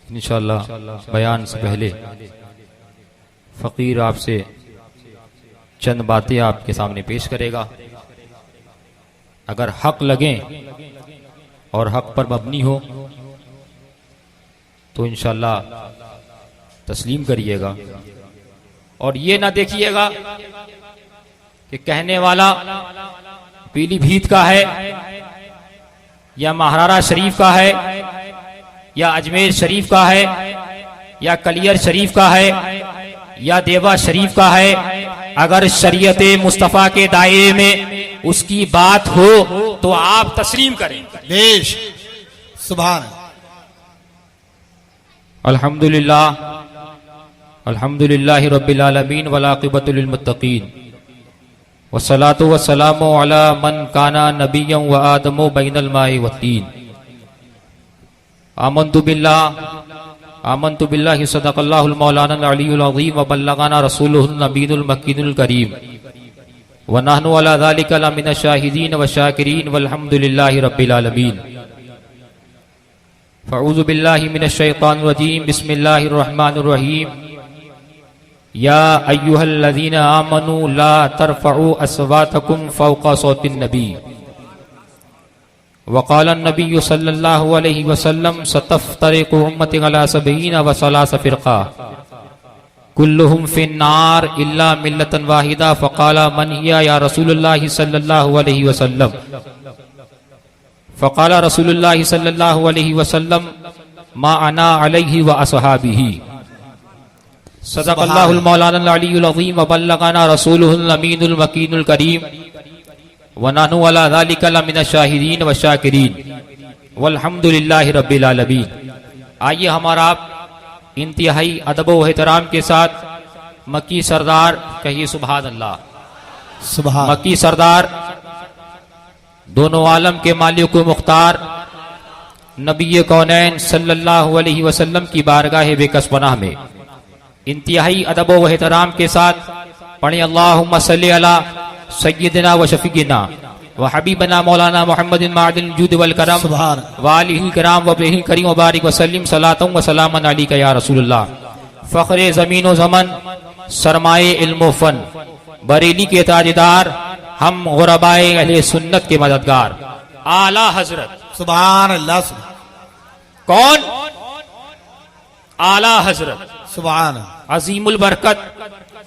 इंशाअल्लाह बयान से पहले फ़कीर आपसे चंद बातें आपके सामने पेश करेगा। अगर हक लगें और हक पर मबनी हो तो इंशाअल्लाह तस्लीम करिएगा, और ये ना देखिएगा कि कहने वाला पीलीभीत का है या महारारा शरीफ का है या अजमेर शरीफ का है या कलियर शरीफ का है या देवा शरीफ का है। अगर शरीयत मुस्तफ़ा के दायरे में उसकी बात हो तो आप तस्लीम करें। बेश सुभान अल्हम्दुलिल्लाह अल्हम्दुलिल्लाहि रब्बिल आलमीन वल आक़िबतु लिल मुत्तक़ीन वस्सलातु वस्सलामु अला मन काना नबिय्यन व आदमु बैनल माइ वत्तीन। आमन्तु बिल्लाहि सदक़ल्लाहुल मौलाना अलियुल अज़ीम व बल्लगना रसूलुहुन नबीयुल मक्कीनुल करीम व नहनु अला ज़ालिका लमिनश शाहिदीन व शाकिरीन वल्हम्दुलिल्लाहि रब्बिल आलमीन। फ़अऊज़ु बिल्लाहि मिनश शैतानिर रजीम बिस्मिल्लाहिर रहमानिर रहीम। या अय्युहल्लज़ीना आमनू ला तरफ़अू अस्वातकुम फ़ौक़ा सौतिन नबी वक़ाल नबी सल्लल्लाहु अलैहि वसल्लम सतफ़्तरिक़ु उम्मती अला सबईन व सलास फ़िरक़ा कुल्लुहुम फ़िन्नार इल्ला मिल्लतन वाहिदा फ़क़ाल मन हिया या रसूलुल्लाह सल्लल्लाहु अलैहि वसल्लम फ़क़ाल रसूलुल्लाह सल्लल्लाहु अलैहि वसल्लम मा अना अलैहि व अस्हाबिही। सदक़ल्लाहुल मौलाना अलियुल अज़ीम व बल्लगना रसूलुहुल अमीनुल मकीनुल करीम व नहनु अला ज़ालिका लमिनश शाहिदीन व शाकिरीन वल्हम्दुलिल्लाहि रब्बिल आलमीन। आइए हमारा आप इंतहाई अदब व एहतराम के साथ मक्की सरदार कहिए सुभान अल्लाह। सुभान मक्की सरदार दोनों आलम के मालिक व मुख्तार नबी कौनैन सल्लल्लाहु अलैहि वसल्लम की बारगाह बेकसपनाह में इंतहाई अदब व एहतराम के साथ पढ़े अल्लाहुम्मा सल्लि अला सय्यिदिना व शफीना व हबीबना मौलाना मुहम्मदिन मादिल जूद वल करम व आलिहिल किराम व बिहिल करीम व बारिक व सल्लिम सलातन व सलामन अलैका या रसूलुल्लाह। फ़ख्रे ज़मीन व ज़मन सरमाए इल्म व फ़न बरेली के ताजदार हम गुरबाए अहले सुन्नत के मददगार आला हजरत सुभान अल्लाह कौन? आला हजरत सुभान अजीमुल बरकत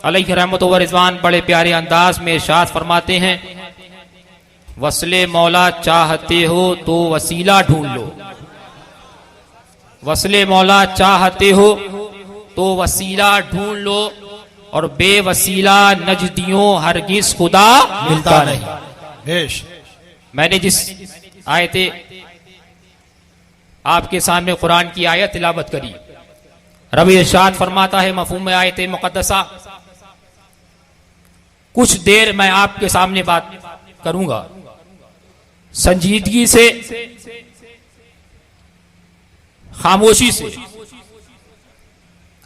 अलैहि रहमत व रिज़वान बड़े प्यारे अंदाज में इरशाद फरमाते हैं, वस्ले मौला चाहते हो तो वसीला ढूंढ लो। वस्ले मौला चाहते हो तो वसीला ढूंढ लो और बेवसीला नजदियों हरगिज खुदा मिलता नहीं। बेश मैंने जिस आयते आपके सामने कुरान की आयत तिलावत करी, रब इरशाद फरमाता है मफ़हूम आयत मुक़द्दसा, कुछ देर मैं आपके सामने बात करूंगा, संजीदगी से खामोशी से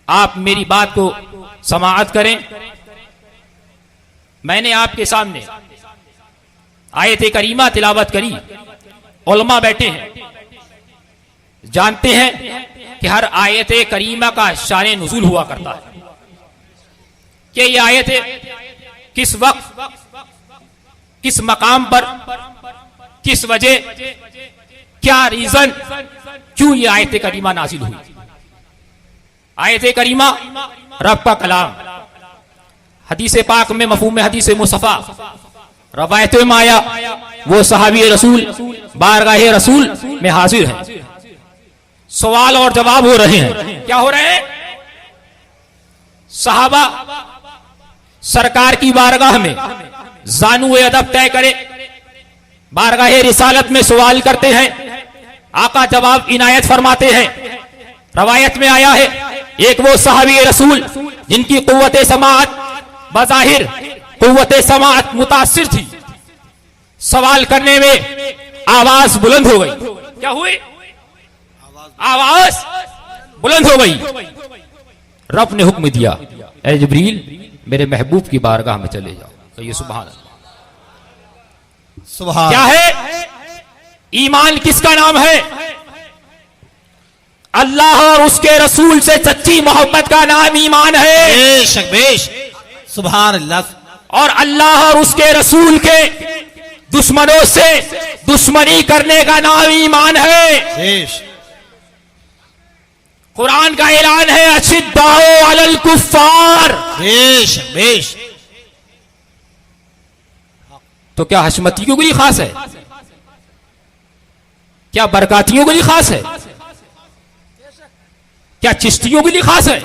आप मेरी बात को समाअत करें। मैंने आपके सामने आयत करीमा तिलावत करी, उलमा बैठे हैं, जानते हैं कि हर आयत करीमा का शान नुज़ूल हुआ करता है कि ये आयत किस वक्त किस मकाम पर किस वजह क्या रीजन क्यों ये आयत करीमा नाजिल हुई। आयत करीमा रब का कलाम, हदीस पाक में मफ़हूम हदीस मुस्तफ़ा रवायत में आया, वो सहाबी रसूल बारगाह रसूल में हाजिर है, सवाल और जवाब हो रहे हैं। क्या हो रहे हैं? सहाबा सरकार की बारगाह में जानू अदब तय करे, बारगाह रिसालत में सवाल करते हैं, आका जवाब इनायत फरमाते हैं। रवायत में आया है एक वो सहाबी रसूल जिनकी कुव्वत समाअत बज़ाहिर कुव्वत समाअत मुतासिर थी, सवाल करने में आवाज बुलंद हो गई। क्या हुई? आवाज बुलंद हो गई। रब ने हुक्म दिया, ए जिब्रील मेरे महबूब की बारगाह में चले जाओ। कहिए सुभान अल्लाह। सुभान। क्या है? ईमान किसका नाम है? अल्लाह और उसके रसूल से सच्ची मोहब्बत का नाम ईमान है। बेशक बेश सुभान अल्लाह। और अल्लाह और उसके रसूल के दुश्मनों से दुश्मनी करने का नाम ईमान है। बेश कुरान का ऐलान है, अशिद्दाओ अलल कुफ्फार। बेश बेश। तो क्या हशमतियों के लिए खास है? क्या बरकातियों के लिए खास है? क्या चिश्तियों के लिए खास है?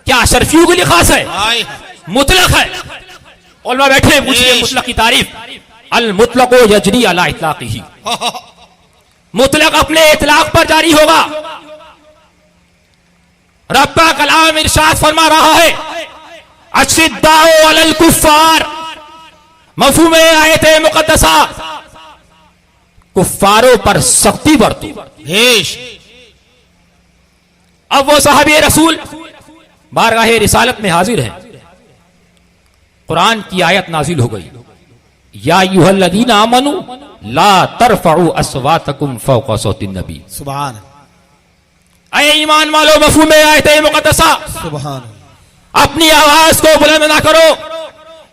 क्या अशरफियों के लिए खास है? मुतलक है। उलमा बैठे पूछिए मुतलक की तारीफ। अल मुतलक यजरी अला इतलाक़िही, मुतलक अपने इतलाक पर जारी होगा। रब का कलाम इरशाद फरमा रहा है, अशिद्दाओ अलल कुफ्फार, मफ़हूम आयत मुक़द्दसा, कुफ्फारों पर सख्ती बरतो। बेश अब वो साहबी रसूल बारगाह रिसालत में हाजिर है। कुरान की आयत नाजिल हो गई, या अय्युहल्लज़ीना आमनू ला तरफ़उ अस्वातकुम फ़ौक़ सौतिन नबी। सुभान अये ईमान वालो, मफ़हूम आयत मुक़द्दसा, सुभान। अपनी आवाज को बुलंद ना करो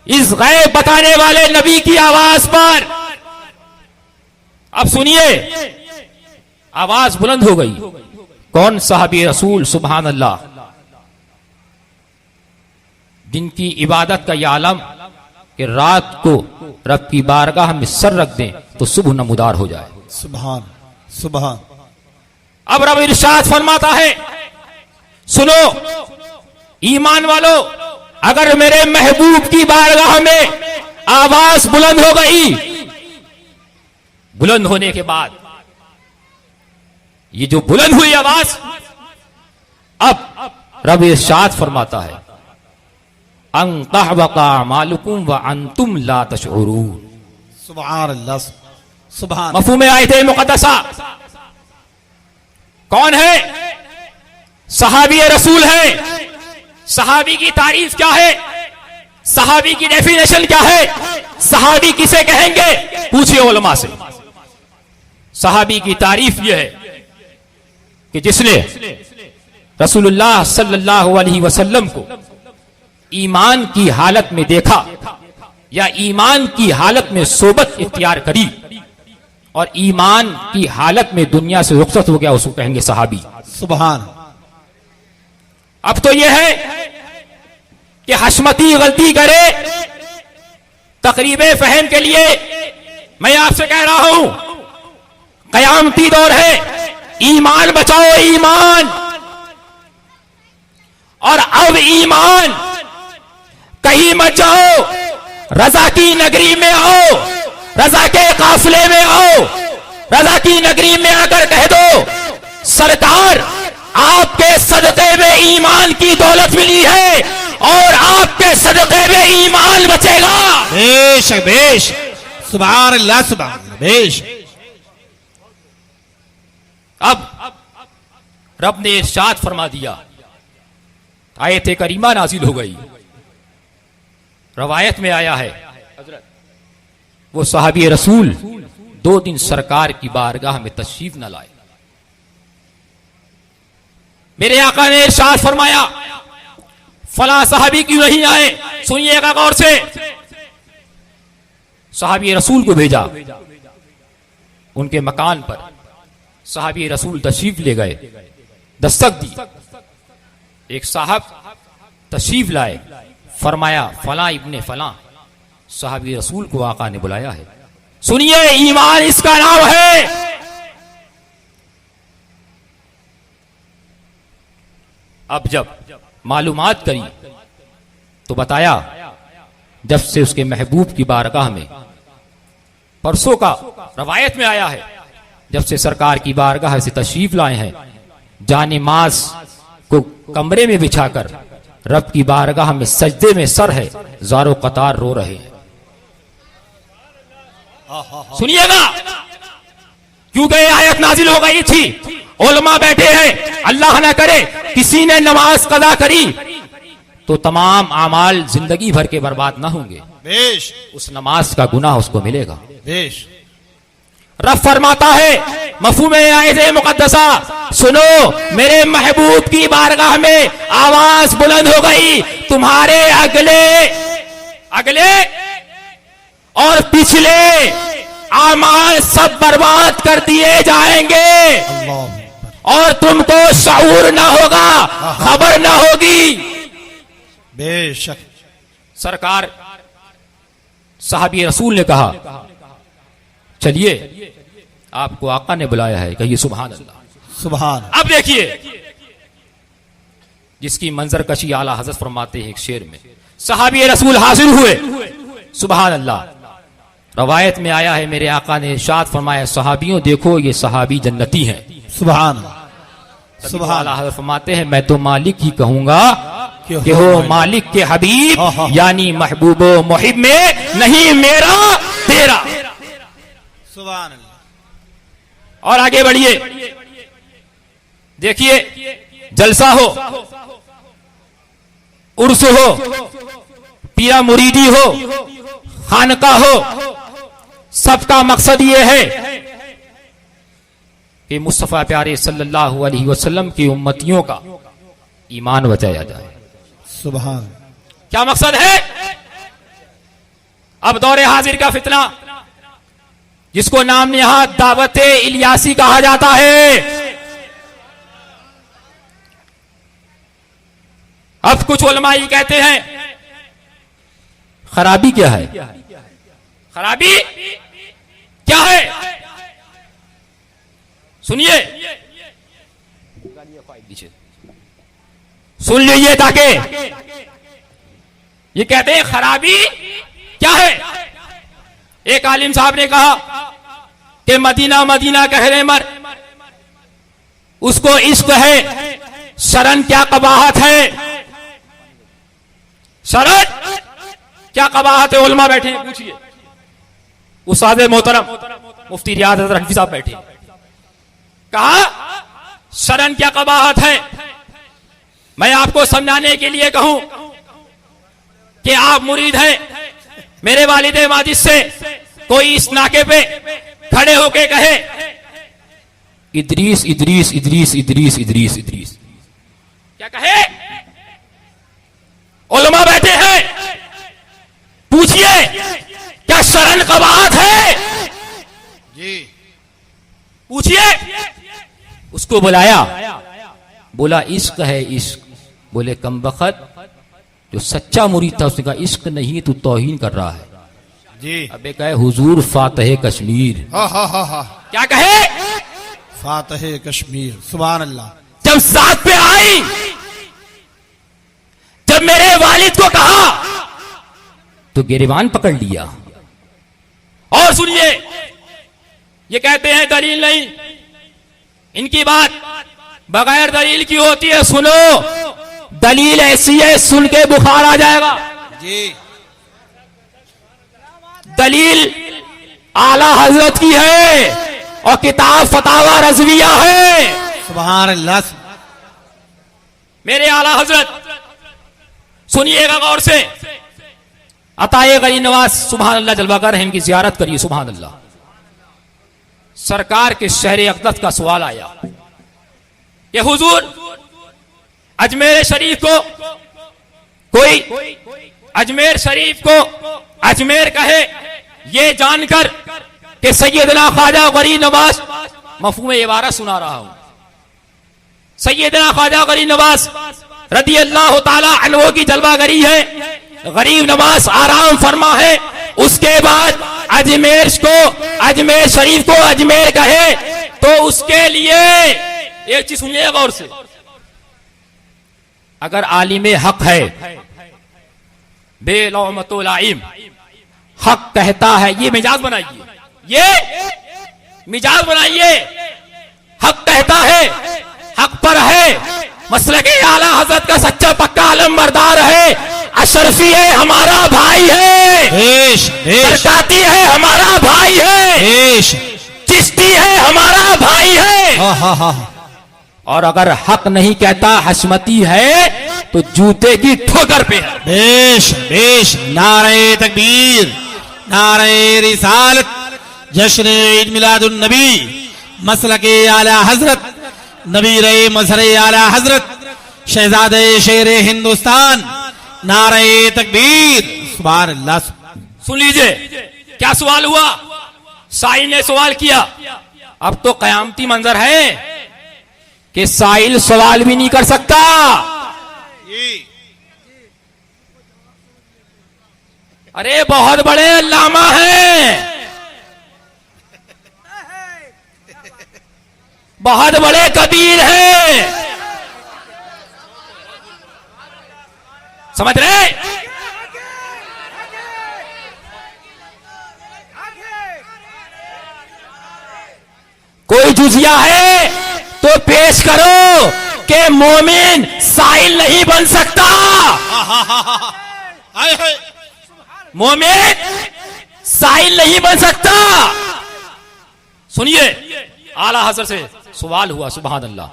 इस गैब बताने वाले नबी की आवाज पर। अब सुनिए, आवाज बुलंद हो गई। कौन साहबी रसूल? सुभान अल्लाह, जिनकी इबादत का यह आलम कि रात को रब की बारगाह में सर रख दें तो सुबह नमूदार हो जाए। सुभान सुभान। अब रब इरशाद फरमाता है, सुनो ईमान वालो, अगर मेरे महबूब की बारगाह में आवाज बुलंद हो गई, बुलंद होने के बाद ये जो बुलंद हुई आवाज, अब रब इरशाद फरमाता है, अन तहबका अमालुकुम व अंतुम ला तशऊरून। सुभान अल्लाह। सुभान। मफ़हूम आयत मुक़द्दसा। कौन है? सहाबी रसूल है। सहाबी की तारीफ क्या है? सहाबी की डेफिनेशन क्या है? सहाबी किसे कहेंगे? पूछिए उलमा से। सहाबी की तारीफ यह है कि जिसने रसूलुल्लाह सल्लल्लाहु अलैहि वसल्लम को ईमान की हालत में देखा या ईमान की हालत में सोबत इख्तियार करी और ईमान की हालत में दुनिया से रुखसत हो गया, उसको कहेंगे सहाबी। सुभान। अब तो यह है कि हशमती गलती करे, तकरीबे फहम के लिए मैं आपसे कह रहा हूं, कयामती दौर है, ईमान बचाओ, ईमान। और अब ईमान कहीं मत जाओ, रजा की नगरी में आओ, रजा के काफिले में आओ। रजा की नगरी में आकर कह दो, सरकार आपके सदक़े में ईमान की दौलत मिली है और आपके सदक़े में ईमान बचेगा। बेश बेश। सुभान अल्लाह। सुभान। बेश। अब रब ने इरशाद फरमा दिया, आयत करीमा नाजिल हो गई। रवायत में आया है, वो साहबी रसूल 2 दिन सरकार की बारगाह में तशरीफ न लाए। मेरे आका ने इरशाद फरमाया, फला साहबी क्यों नहीं आए? सुनिएगा गौर से। साहबी रसूल को भेजा, उनके मकान पर साहबी रसूल तशरीफ ले गए, दस्तक दी। एक साहब तशरीफ लाए, फरमाया फला इब्ने फला, साहबी रसूल को आका ने बुलाया है। सुनिए, ईमान इसका नाम है। अब जब मालूमात करी तो बताया, जब से उसके महबूब की बारगाह में, परसों का रवायत में आया है, जब से सरकार की बारगाह से तशरीफ लाए हैं, जानिमाज को कमरे में बिछाकर रब की बारगाह में सजदे में सर है, ज़ारो कतार रो रहे हैं। सुनिएगा, क्योंकि ये आयत नाजिल हो गई थी, उलमा बैठे हैं, अल्लाह ना करे किसी ने नमाज कदा करी तो तमाम आमाल जिंदगी भर के बर्बाद ना होंगे, बेश। उस नमाज का गुनाह उसको मिलेगा। बेश। रब फरमाता है मफहूम आयत मुकद्दसा, सुनो मेरे महबूब की बारगाह में आवाज बुलंद हो गई, तुम्हारे अगले अगले और पिछले आमाल सब बर्बाद कर दिए जाएंगे और तुमको शऊर ना होगा, खबर ना होगी। बेशक। सरकार साहबी रसूल ने कहा, चलिए आपको आका ने बुलाया है, कहिए सुभान अल्लाह। सुभान। अब देखिए जिसकी मंजर कशी आला हजरत फरमाते हैं एक शेर में, सहाबी रसूल हाजिर हुए, सुभान अल्लाह। रवायत में आया है मेरे आका ने इरशाद फरमाया, सहाबियों देखो ये सहाबी जन्नती हैं। सुभान सुभान। आला हजरत फरमाते हैं मैं तो मालिक ही कहूंगा कि हो मालिक के हबीब, यानी महबूबो मुहिब में नहीं मेरा तेरा। सुभान। और आगे बढ़िए, देखिए जलसा हो, उर्स हो, पीरा मुरीदी हो, खानका हो, सबका मकसद ये है कि मुस्तफा प्यारे सल्लल्लाहु अलैहि वसल्लम की उम्मतियों का ईमान बचाया जाए। सुभान। क्या मकसद है? अब दौरे हाजिर का फितना, जिसको नाम यहां दावत इलियासी कहा जाता है। अब कुछ उलमा ये कहते हैं खराबी क्या है? खराबी क्या है? सुनिए, सुन लीजिए ताकि ये कहते हैं खराबी क्या है। एक आलिम साहब ने कहा कि मदीना मदीना कह रहे मर, उसको इश्क है, शरण क्या कबाहत है, शरण क्या कबाहत है। उलमा बैठे हैं, पूछिए। उस्ताद मोहतरम मुफ्ती रियाज हज़रत हनफी साहब बैठे, कहा शरण क्या कबाहत है। मैं आपको समझाने के लिए कहूं कि आप मुरीद हैं, मेरे वालिद माजिद से कोई इस नाके पे खड़े होके कहे इदरीस इदरीस इदरीस इदरीस इदरीस इदरीस, क्या कहे? उलमा बैठे हैं, पूछिए क्या शरण कबाहत है? जी। पूछिए। उसको बुलाया, बोला इश्क है इश्क। बोले कमबख्त, जो सच्चा मुरीद था उसने कहा इश्क नहीं तू तौहीन कर रहा है। जी। अबे कहे हुजूर फातह कश्मीर। हा। क्या कहे? फातह कश्मीर। सुभान अल्लाह। जब साथ पे आई, जब मेरे वालिद को कहा तो गिरबान पकड़ लिया। और सुनिए, ये कहते हैं दलील नहीं, इनकी बात बगैर दलील की होती है। सुनो, दलील ऐसी है सुन के बुखार आ जाएगा। जी। दलील आला हजरत की है और किताब फतावा रज़विया है। सुभान अल्लाह। मेरे आला हजरत सुनिएगा गौर से, अताए गरीब नवाज सुभान अल्लाह जलवागर है, इनकी जियारत करिए। सुभान अल्लाह। सरकार के शहर अक़दस का सवाल आया कि हुजूर अजमेर शरीफ को कोई अजमेर शरीफ को अजमेर कहे, ये जानकर कि सैयदना ख्वाजा गरीब नवाज, मफहूम इबारत सुना रहा हूं, सैयदना ख्वाजा गरीब नवाज रदी अल्लाह ताला अन्हु की जलवागरी है, गरीब नवाज आराम फरमा है। उसके बाद अजमेर को, अजमेर शरीफ को अजमेर कहे तो उसके लिए एक चीज सुनिए गौर से, अगर आलिम हक है, बेलौमतुल आइम, हक कहता है, ये मिजाज बनाइए, ये मिजाज बनाइए, हक कहता है, हक पर है, मसलके आला हजरत का सच्चा पक्का आलम बरदार है, अशरफी है हमारा भाई है, सरकाती है हमारा भाई है, चिश्ती है हमारा भाई है। और अगर हक नहीं कहता, हशमती है, तो जूते की ठोकर पे है। बेश बेश। नारे तकबीर, नारे रिसालत, जश्न ईद मिलादुन नबी मसलके आला हजरत नबी रे मजहरे आला हजरत शहजादे शेर हिंदुस्तान नारे तकबीर सुभान अल्लाह। सुन लीजिए क्या सवाल हुआ। साहिल ने सवाल किया। अब तो कयामती मंजर है कि साहिल सवाल भी नहीं कर सकता। अरे बहुत बड़े अल्लामा हैं, बहुत बड़े कबीर हैं, समझ रहे? कोई जुजिया है तो पेश करो कि मोमिन साहिल नहीं बन सकता। मोमिन साहिल नहीं बन सकता। सुनिए आला हजरत से सवाल हुआ। सुभान अल्लाह।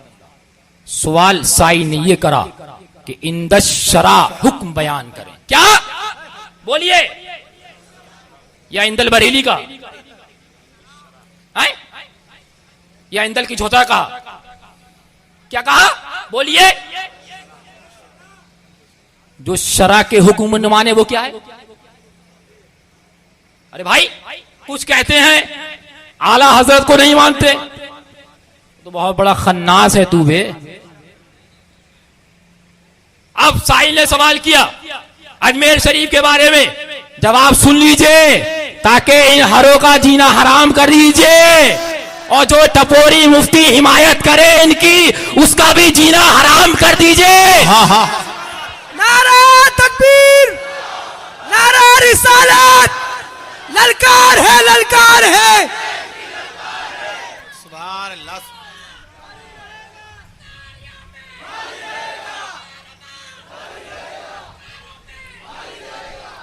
सवाल साहिल ने ये करा कि इंदश शरा हुक्म बयान करें। क्या बोलिए? या इंदल बरेली का है? या इंदल की झोता का? क्या कहा? बोलिए। जो शरा के हुक्म न माने वो क्या है? अरे भाई कुछ कहते हैं आला हजरत को नहीं मानते तो बहुत बड़ा खन्नास है तू बे। अब साहिल ने सवाल किया अजमेर शरीफ के बारे में। जवाब सुन लीजिए ताकि इन हरों का जीना हराम कर दीजिए और जो टपोरी मुफ्ती हिमायत करे इनकी उसका भी जीना हराम कर दीजिए। नारा तकबीर, नारा रिसालत, ललकार है, ललकार है। सुभान अल्लाह।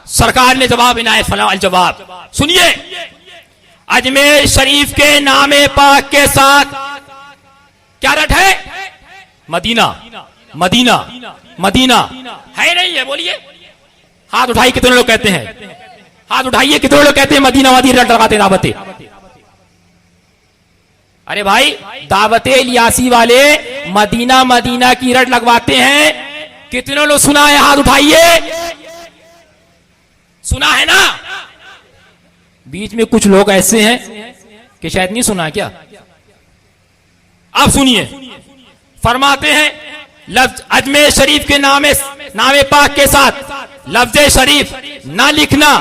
सरकार ने जवाब इनायत फरमाया। जवाब सुनिए। अजमेर शरीफ के नामे पाक के साथ क्या रट है? मदीना, मदीना, मदीना है नहीं है? बोलिए। हाथ उठाइए कितने लोग कहते हैं? हाथ उठाइए कितने लोग कहते हैं मदीना मदीना रट लगाते दावते? अरे भाई दावते इलियासी वाले मदीना मदीना की रट लगवाते हैं। कितने लोग सुना है? हाथ उठाइए। सुना है ना? बीच में कुछ लोग ऐसे हैं कि शायद नहीं सुना क्या? अब सुनिए। फरमाते हैं लफ्ज अजमेर शरीफ के नामे पाक के साथ लफ्ज शरीफ ना लिखना,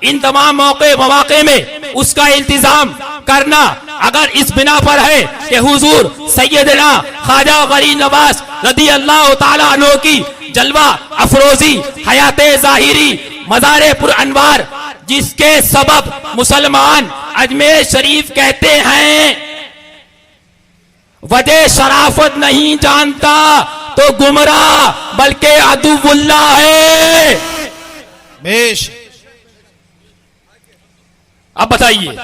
इन तमाम मौके में उसका इल्तिजाम करना अगर इस बिना पर है कि हुजूर सैयदना ख्वाजा गरीब नवाज रदी अल्लाह ताला अन्हु की जलवा अफरोजी हयाते जाहिरी मज़ारे पुर अनवार जिसके सबब मुसलमान अजमेर शरीफ कहते हैं, वजह शराफत नहीं जानता तो गुमराह बल्कि अदुवुल्लाह है। बेश। अब बताइए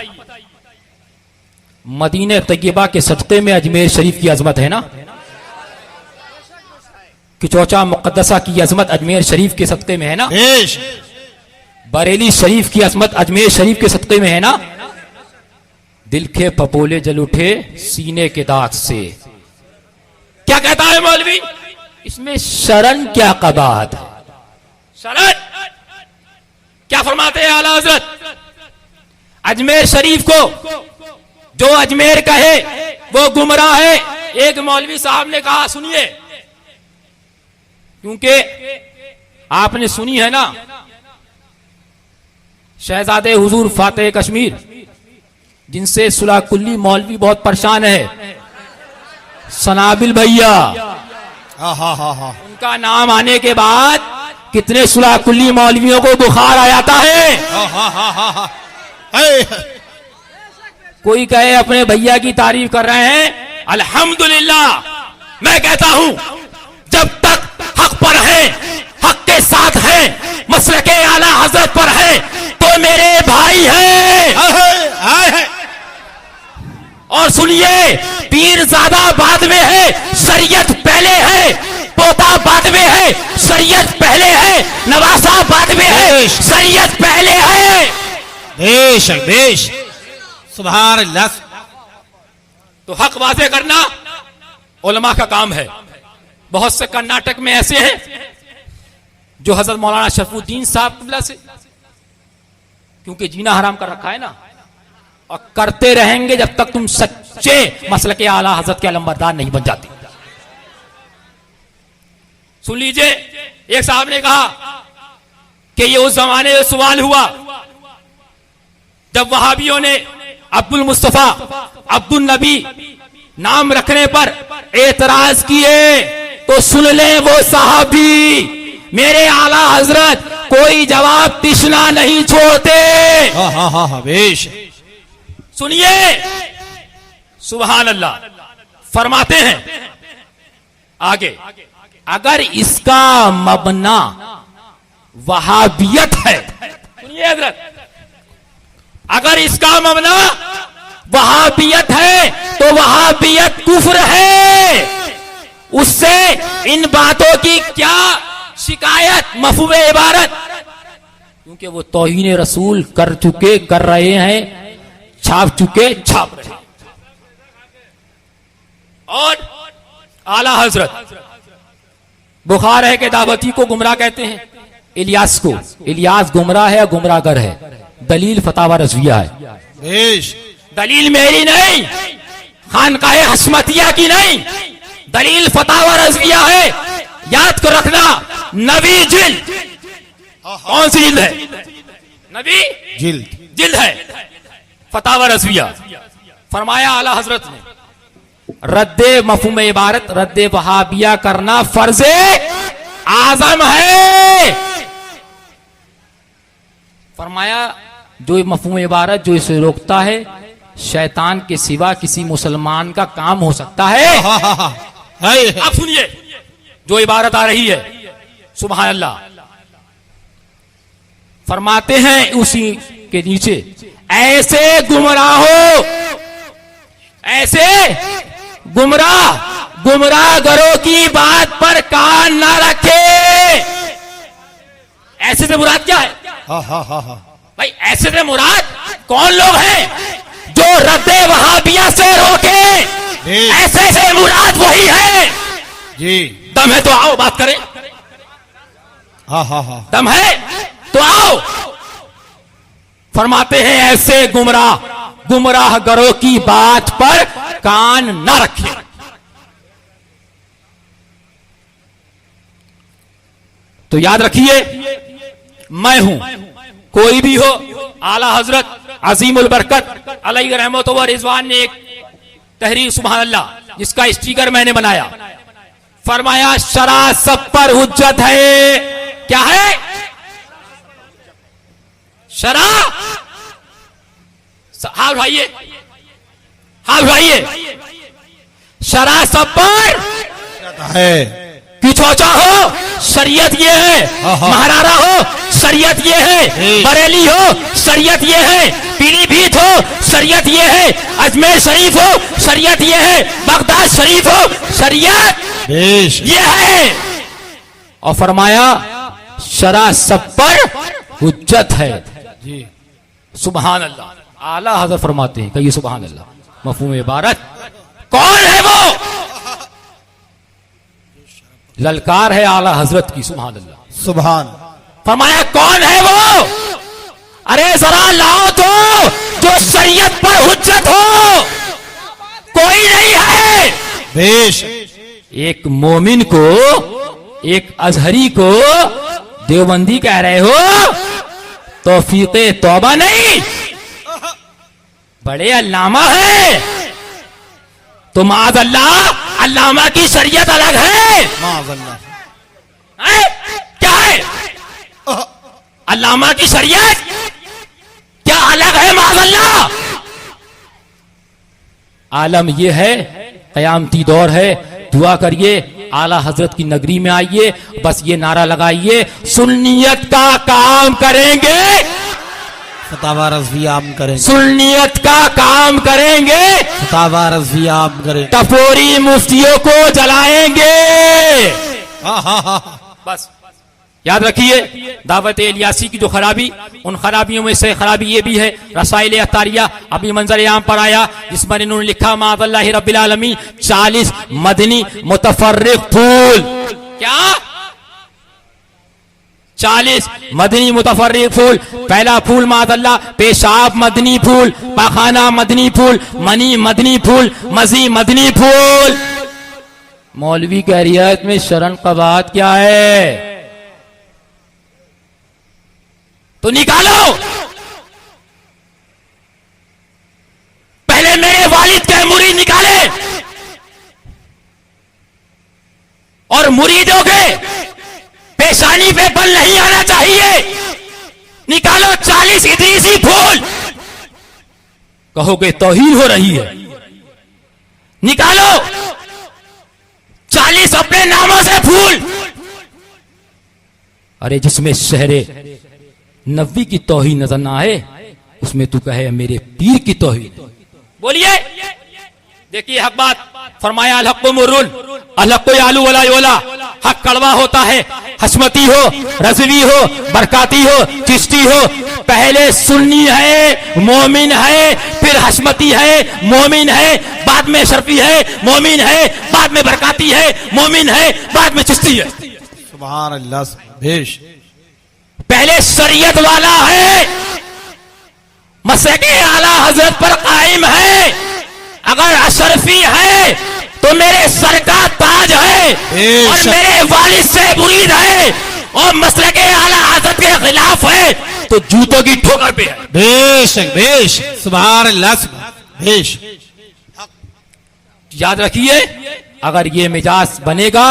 मदीने तैयबा के सदक़े में अजमेर शरीफ की अजमत है ना? कि चौचा मुक़द्दसा की अजमत अजमेर शरीफ के सदक़े में है ना? बेश। बरेली शरीफ की अजमत अजमेर शरीफ के सदक़े में है ना? दिल के पपोले जल उठे सीने के दाग से। क्या कहता है मौलवी? इसमें शरण क्या कबाहत है? शरण क्या फरमाते हैं आला हजरत? अजमेर शरीफ को जो अजमेर कहे वो गुमराह है। एक मौलवी साहब ने कहा, सुनिए, क्योंकि आपने सुनी है ना शहजादे हुजूर फातेह कश्मीर जिनसे सुलह कुल्ली मौलवी बहुत परेशान है, सनाबिल भैया। उनका नाम आने के बाद कितने सुलह कुल्ली मौलवियों को बुखार आ जाता है। कोई कहे अपने भैया की तारीफ कर रहे हैं, अल्हम्दुलिल्लाह। मैं कहता हूं जब तक हक पर है, हक के साथ है, मसलके आला हजरत पर है तो मेरे भाई हैं। और सुनिए, पीर ज्यादा बाद में है, शरीयत पहले है। पोता बाद में है, शरीयत पहले है। नवासा बाद में है, शरीयत पहले है। बेशक बेश। सुभान अल्लाह। तो हक वाज़े करना उलमा का काम है। बहुत से कर्नाटक में ऐसे हैं जो हजरत मौलाना शरफुद्दीन साहब किबला से, क्योंकि जीना हराम कर रखा है ना, और करते रहेंगे जब तक तुम सच्चे मसलक आला हजरत के अलंबरदार नहीं बन जाते। सुन लीजिए, एक साहब ने कहा कि ये उस जमाने में सवाल हुआ जब वहाबियों ने अब्दुल मुस्तफा अब्दुल नबी नाम रखने पर एतराज किए, तो सुन ले वो साहबी मेरे आला हजरत कोई जवाब तिश्ना नहीं छोड़ते। हाँ बेश। सुनिए, सुभान अल्लाह। फरमाते हैं आगे, अगर इसका मबना वहाबियत है, सुनिए हजरत, अगर इसका मबना वहाबियत है तो वहाबियत कुफ्र है। उससे इन बातों की क्या शिकायत, मफहूम इबारत, क्योंकि वो तौहीन रसूल कर चुके, कर रहे हैं, छाप चुके, छाप रहे हैं। और आला हजरत बुखार है कि दावती को गुमराह कहते हैं, इलियास को, इलियास गुमराह है, गुमराहगर है। दलील फतावा रज़विया है। बेश। दलील मेरी नहीं, खानकाहे हस्मतिया की नहीं, दलील फतावा रज़विया है। याद कर रखना, नबी जिल्द, कौन सी जिल्द है? नबी जिल्द है, फतावा रज़विया। फरमाया आला हजरत ने, रद्दे मफहूम इबारत, रद्दे वहाबिया करना फर्जे आजम है। फरमाया जो मफहूम इबारत जो इसे रोकता है, शैतान के सिवा किसी मुसलमान का काम हो सकता है। अब सुनिए जो इबारत आ रही है, सुभान अल्लाह। फरमाते हैं उसी के नीचे, ऐसे गुमराहो, ऐसे गुमराहगरों की बात पर कान ना रखे। ऐसे से मुराद क्या है? भाई ऐसे से मुराद कौन लोग हैं जो रद्दे वहाबिया से रोके? ऐसे से मुराद वही है जी। दम है तो आओ बात करें। दम है तो आओ। फरमाते हैं ऐसे गुमराहगरों की बात पर कान न रखें। तो याद रखिए, मैं हूं, कोई भी हो, आला हजरत अजीमुल बरकत अलैहि रहमत व रिजवान ने एक तहरीर, सुभान अल्लाह, जिसका स्टिकर मैंने बनाया। फरमाया शरा सब पर हुज्जत है। क्या है? शरा। हाँ भाइये, हाँ भाइये, शरा सब पर है। पिछोचा हो शरीयत ये है, महारारा हो शरीयत ये है, बरेली हो शरीयत ये है, पीलीभीत हो शरीयत ये है, अजमेर शरीफ हो शरीयत ये है, बगदाद शरीफ हो शरीयत ये है। और फरमाया शरा सब पर हुज्जत है जी। सुभान अल्लाह। आला हज़रत फरमाते हैं, कहिए सुभान अल्लाह। मफहूम इबारत कौन है वो? ललकार है आला हजरत की, सुभान अल्लाह। सुभान। फरमाया कौन है वो? अरे जरा लाओ तो जो शरीयत पर हुज्जत हो। कोई नहीं है। बेश। एक मोमिन को, एक अजहरी को देवबंदी कह रहे हो, तौफीक़े तौबा नहीं, बड़े अल्लामा है। तो माज़ अल्लाह, अल्लामा की शरीयत अलग है। क्या है? अल्लामा की शरीयत क्या अलग है? माज़ अल्लाह। आलम यह है, क़यामती दौर है। दुआ करिए, आला हजरत की नगरी में आइए, बस ये नारा लगाइए, सुन्नियत का काम करेंगे, फतावा रज़विया आम करेंगे, सुन्नियत का काम करेंगे, फतावा रज़विया आम करेंगे, टपोरी मुफ्तियों को जलाएंगे। बस याद रखिए, दावत इलियासी की जो खराबी, उन खराबियों में से खराबी ये भी है, रसाइल अतारिया अभी मंजर आम पर आया, जिसमें इन्होंने लिखा माज़ल्लाहि रब्बिल आलमीन 40 मदनी मुतफर्रिक फूल। क्या? 40 मदनी मुतफर्रिक फूल। पहला फूल माज़ल्ला पेशाब मदनी फूल, पाखाना मदनी फूल, मनी मदनी फूल, मजी मदनी फूल। मौलवी की रियायत में शरण का बात क्या है? तो निकालो। पहले मेरे वालिद के मुरीद निकाले और मुरीदों के पेशानी पे बल नहीं आना चाहिए। निकालो 40 इदरीसी फूल। कहोगे तौहीन हो रही है। निकालो 40 अपने नामों से फूल। अरे जिसमें शहरे नबी की तौहीन नजर ना आए, उसमें तू कहे मेरे पीर की तौहीन। बोलिए। देखिए हक बात फरमाया, अल हक़्क़ु मुर्रुन, अल हक़्क़ु यालू वला योला। हक कड़वा होता है, हसमती हो, रज़वी हो, बरकाती हो, चिश्ती हो। पहले सुन्नी है, मोमिन है, फिर हसमती है, मोमिन है, बाद में शरफी है, मोमिन है, बाद में बरकाती है, मोमिन है, बाद में चिश्ती है। सुभान अल्लाह। भेष पहले शरीयत वाला है, मसलके आला हजरत पर कायम है। अगर अशरफी है तो मेरे सर का ताज है और मेरे वालिद से मुरीद है, और मसलके आला हजरत के खिलाफ है तो जूतों की ठोकर पे है। बेशक बेश। सुभान अल्लाह। भेष याद रखिए, अगर ये मिजाज बनेगा,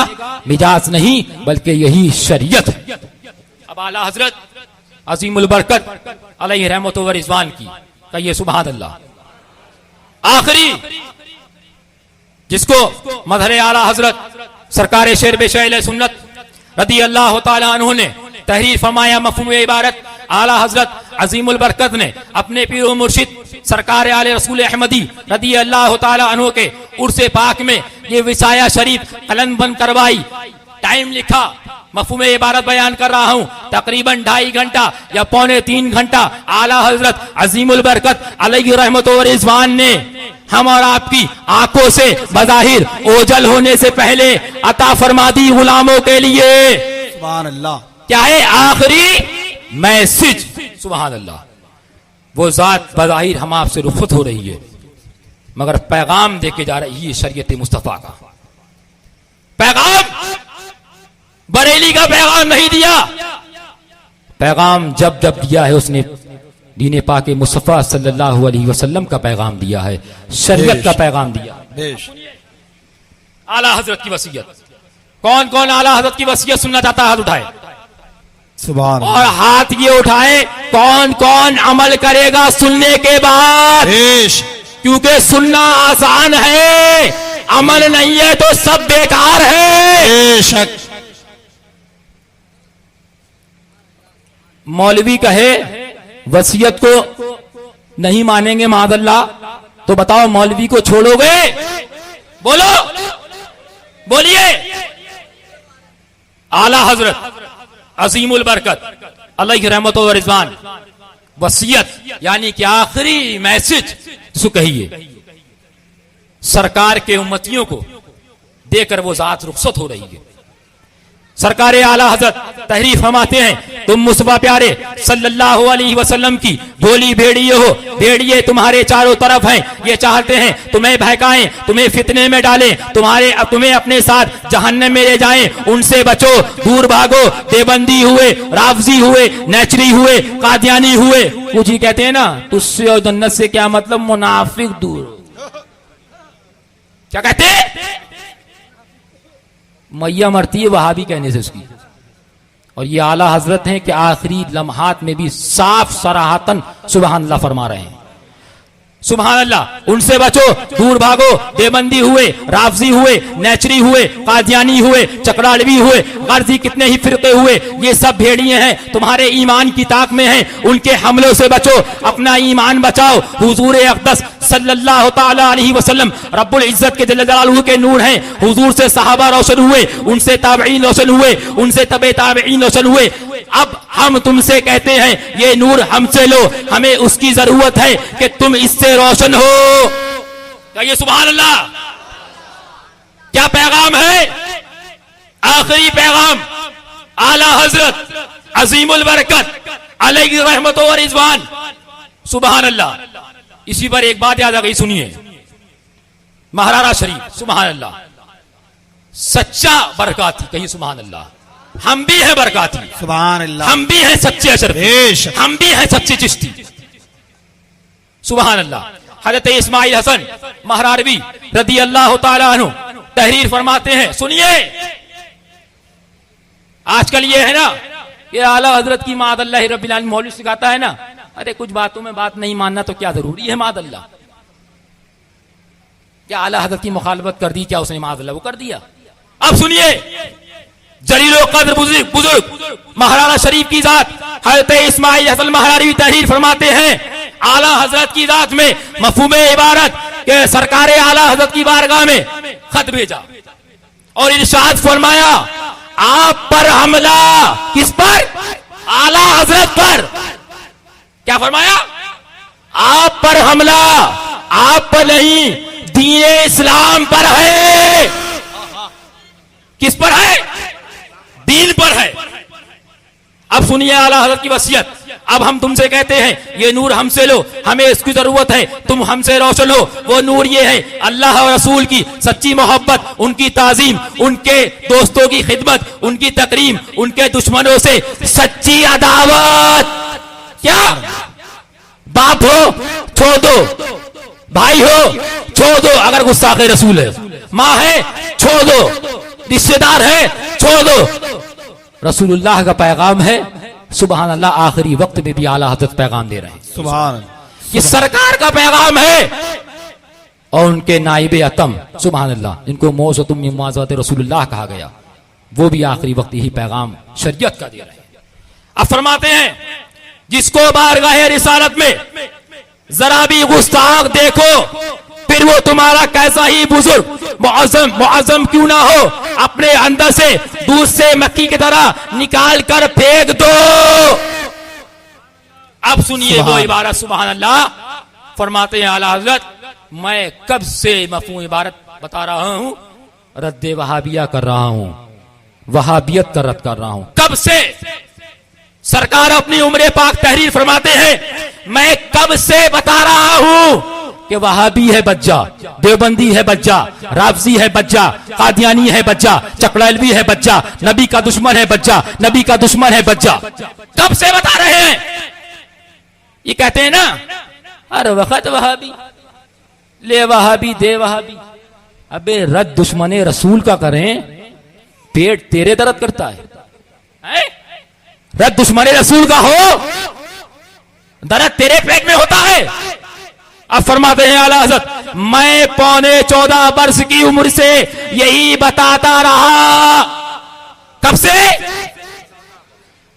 मिजाज नहीं बल्कि यही शरीयत है। अब आला हजरत अजीमुल बरकत अलैहि रहमत व रिज़वान की कहिए सुभान अल्लाह। आखिरी जिसको मजहर आला हजरत सरकार शेर बेशैल सुन्नत रदी अल्लाह तआला अन्हु ने तहरीर फरमाया, मफ़हूम इबारत आला हजरत अजीमुल बरकत ने अपने पीर व मुर्शिद सरकार आले रसूल अहमदी रदी अल्लाह तआला अन्हु के उर्से पाक में ये विसाया शरीफ कलमबंद करवाई। टाइम लिखा, मफ़हूम इबारत बयान कर रहा हूं, तकरीबन 2.5 घंटा या 2.75 घंटा आला हजरत अजीमुल बरकत अलैहि रहमत व रिज़वान ने हम और आपकी आंखों से बज़ाहिर ओझल होने से पहले अता फरमा दी गुलामों के लिए। सुभान अल्लाह। क्या है? आखिरी मैसेज। सुभान अल्लाह। वो जात बज़ाहिर हम आपसे रुखसत हो रही है, मगर पैगाम देके जा रही है शरीयत मुस्तफा का। पैगाम बरेली का पैगाम नहीं दिया। पैगाम जब जब दिया है उसने दीन पाक मुस्तफा सल्लल्लाहु अलैहि वसल्लम का पैगाम दिया है, शरीयत का पैगाम दिया। आला हजरत की वसीयत। कौन कौन आला हजरत की वसीयत सुनना चाहता है? हाथ उठाए। सुभान। और हाथ ये उठाए कौन कौन अमल करेगा सुनने के बाद। क्योंकि सुनना आसान है, अमल नहीं है तो सब बेकार है। बेशक। मौलवी कहे वसीयत को नहीं मानेंगे मादल्ला, तो बताओ मौलवी को छोड़ोगे? बोलो, बोलिए। आला हजरत अजीमुल बरकत अलैहि रहमत व रिज़वान वसीयत यानी कि आखिरी मैसेज जिसको कहिए, सरकार के उम्मतियों को देकर वो जात रुखसत हो रही है। सरकार आला हजरत तहरीफ फरमाते हैं, तुम मुस्तफा प्यारे सल्लल्लाहु अलैहि वसल्लम की भोली भेड़िए हो, भेड़िए तुम्हारे चारों तरफ हैं, ये चाहते हैं तुम्हें बहकाएं, तुम्हें फितने में डालें, तुम्हें अपने साथ जहन्नम में ले जाएं, उनसे बचो, दूर भागो। देवबंदी हुए, राफजी हुए, नेचरी हुए, कादियानी हुए। कुछ ही कहते हैं ना, तुझसे और जन्नत से क्या मतलब, मुनाफिक दूर। क्या कहते हैं? मैया मरती है वहाबी कहने से उसकी। और ये आला हजरत हैं कि आखिरी लम्हात में भी साफ सराहतन सुभान अल्लाह फरमा रहे हैं। सुभान अल्लाह, उनसे बचो, दूर भागो। देवबंदी हुए, राफजी हुए, नेचरी हुए, कादियानी हुए, चकरालवी हुए, गर्जी कितने ही फिरके हुए, ये सब भेड़िए हैं, तुम्हारे ईमान की ताक में हैं, उनके हमलों से बचो, अपना ईमान बचाओ। हुजूर अक़दस सल्लल्लाहु ताला अलैहि वसल्लम रब्बुल इज्जत के जल्ल जलालहू के नूर हैं। हुजूर से सहाबा रोशन हुए, उनसे ताबईन रोशन हुए, उनसे तबे ताबईन रोशन हुए। अब हम तुमसे कहते हैं ये नूर हमसे लो, हमें उसकी जरूरत है कि तुम इससे रोशन हो। कहिए सुभान अल्लाह। क्या पैगाम है? आखिरी पैगाम आला हजरत अजीमुल बरकत अलैहि रहमत व रिजवान, सुभान अल्लाह। इसी पर एक बात याद आ गई, सुनिए। महारारा शरीफ, सुभान अल्लाह, सच्चा बरकाती, कहिए सुभान अल्लाह। हम भी हैं बरकाती, सुभान अल्लाह। हम भी हैं सच्चे अशरफी, बेशक। हम भी हैं सच्चे चिश्ती, सुभान अल्लाह। हजरत इस्माइल हसन महरारवी रदी अल्लाह ताला अन्हु तहरीर फरमाते हैं, सुनिए। आजकल ये है ना कि आला हजरत की मादअल्लाह रब्बिल आलमीन मौलवी सिखाता है ना, अरे कुछ बातों में बात नहीं मानना तो क्या जरूरी है, मादअल्लाह। क्या आला हजरत की मुखालफत कर दी, क्या उसने मादअल्लाह वो कर दिया। अब सुनिए, जलीलो कद्र बुजुर्ग महाराणा शरीफ की जात हजरत इस्माइल हसन महरारवी तहरीर फरमाते हैं, आला हजरत की जात में मफहूम इबारत के सरकार आला हजरत की बारगाह में खत भेजा और इरशाद फरमाया, आप पर हमला। किस पर? आला हजरत पर। क्या फरमाया? आप पर हमला, आप पर नहीं, दीन इस्लाम पर है। किस पर है? दीन पर है। अब सुनिए आला हजरत की वसीयत। अब हम तुमसे कहते हैं ये नूर हमसे लो, हमें इसकी जरूरत है, तुम हमसे रोशन हो। वो नूर ये है अल्लाह और रसूल की सच्ची मोहब्बत, उनकी ताजीम, उनके दोस्तों की खिदमत, उनकी तकरीम, उनके दुश्मनों से सच्ची अदावत। क्या? बाप हो छोड़ दो, भाई हो छोड़ दो अगर गुस्ताखे रसूल है, माँ है छोड़ दो, रिश्तेदार है छोड़ दो। रसूलुल्लाह का पैगाम है, सुभान अल्लाह। आखिरी वक्त में भी आला हजरत पैगाम दे रहे हैं, सुभान। ये सरकार का पैगाम है और उनके नाइबे अतम, सुभान अल्लाह, जिनको मौसतुम मिन मुआज़ात रसूलुल्लाह कहा गया, वो भी आखिरी वक्त यही पैगाम शरीयत का दे रहे हैं। अब फरमाते हैं, जिसको बारगाह रिसालत में जरा भी गुस्ताख देखो, फिर वो तुम्हारा कैसा ही बुजुर्ग मुअज़्ज़म क्यों ना हो, अपने अंदर से दूध से मक्खी की तरह निकाल कर फेंक दो। अब सुनिए वो इबारत, सुभान अल्लाह। फरमाते हैं आला हजरत, मैं कब से मफहूम इबारत बता रहा हूं, रद्द वहाबिया कर रहा हूं, वहाबियत का रद्द कर रहा हूं। कब से? सरकार अपनी उम्र पाक तहरीर फरमाते हैं, मैं कब से बता रहा हूं कि वहाबी है बच्चा, देवबंदी है बच्चा, राफजी है बच्चा, कादियानी है बच्चा, चकड़ैलवी है बच्चा, नबी का दुश्मन है बच्चा, नबी का दुश्मन है बच्चा। कब से बता रहे हैं? ये कहते हैं ना हर वक्त वहाबी, ले वहाबी दे वहाबी। अबे रद्द दुश्मने रसूल का करें, पेट तेरे दर्द करता है? रद्द दुश्मने रसूल का हो, दर्द तेरे पेट में होता है। अब फरमाते हैं आला हज़रत, मैं 14.25 वर्ष की उम्र से यही बताता रहा। कब से?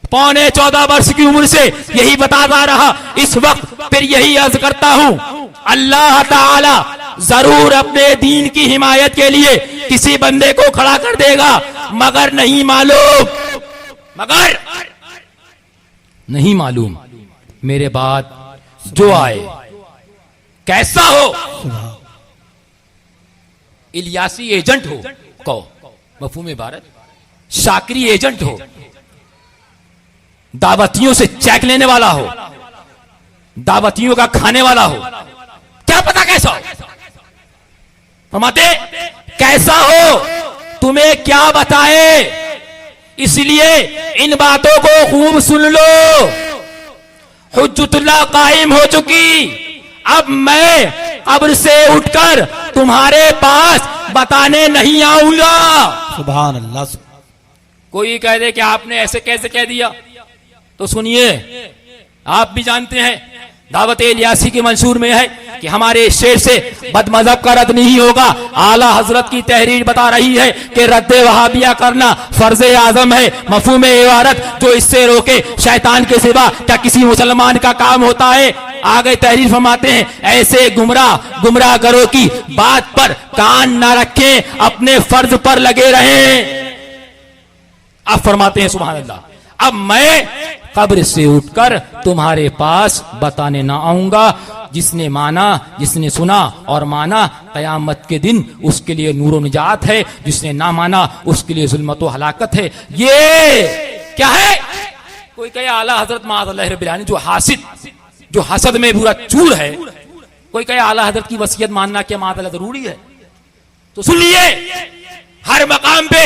14.25 वर्ष की उम्र से यही बताता रहा। इस वक्त फिर यही अर्ज करता हूं, अल्लाह ताला जरूर अपने दीन की हिमायत के लिए किसी बंदे को खड़ा कर देगा, मगर नहीं मालूम मेरे बाद जो आए कैसा हो, इलियासी एजेंट हो, कहो मफहूम इबारत, शाकरी एजेंट हो, दावतियों से चेक लेने वाला हो, दावतियों का खाने वाला हो, क्या पता कैसा हो। फरमाते कैसा हो, तुम्हें क्या बताए, इसलिए इन बातों को खूब सुन लो। हुज्जतुल्लाह कायम हो चुकी, अब मैं कब्र से उठकर तुम्हारे पास बताने नहीं आऊंगा। सुभान अल्लाह। कोई कह दे कि आपने ऐसे कैसे कह दिया, तो सुनिए, आप भी जानते हैं दावत इलियासी के मंशूर में है कि हमारे शेर से बदमजहब का रद्द नहीं होगा। आला हजरत की तहरीर बता रही है कि रद्द वहाबिया करना फर्ज आजम है। मफहूम इबारत जो इससे रोके शैतान के सिवा क्या किसी मुसलमान का काम होता है। आगे तहरीर फरमाते हैं, ऐसे गुमराह करो की बात पर कान ना रखें, अपने फर्ज पर लगे रहें। अब फरमाते हैं सुभान अल्लाह, अब मैं कब्र से उठकर तुम्हारे पास बताने ना आऊंगा। जिसने माना, जिसने सुना और माना, कयामत के दिन उसके लिए नूर निजात है। जिसने ना माना उसके लिए जुल्मत व हलाकत है। ये क्या है? कोई कहे आला हजरत माअज़ल्लाह रब्बिल आलमीन जो हसद में पूरा चूर है। कोई कहे आला हजरत की वसीयत मानना क्या माअज़ल्लाह जरूरी है? तो सुनिए, हर मकाम पे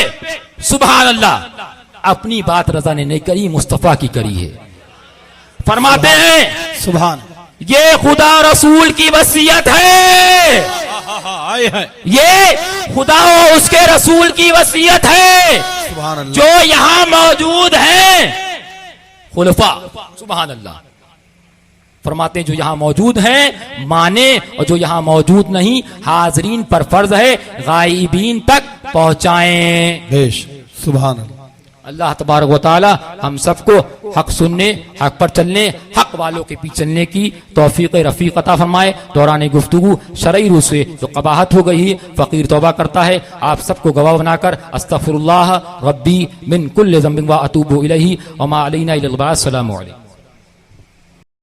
सुभान अल्लाह अपनी बात रजा ने नहीं करी, मुस्तफा की करी है। फरमाते हैं सुभान, ये खुदा रसूल की वसीयत है, ये खुदा और उसके रसूल की वसीयत है। सुभान अल्लाह। जो यहां मौजूद हैं खुलफा, सुभान अल्लाह, फरमाते हैं जो यहां मौजूद हैं माने, और जो यहां मौजूद नहीं हाजरीन पर फर्ज है गायबीन तक पहुंचाएं। बेश सुभान अल्लाह। अल्लाह तबारक व तआला हम सबको हक सुनने, हक पर चलने, हक वालों के पीछे चलने की तौफीक रफीक अता फरमाए। दौरान गुफ्तगू शरई रूह से जो कबाहत हो गई, फकीर तौबा करता है। आप सबको गवाह बनाकर अस्तगफिरुल्लाह रब्बी मिन कुल्लि ज़ंबिन व अतूबु इलैहि व मा अलैना इल्लल बलाग। अस्सलामु अलैकुम।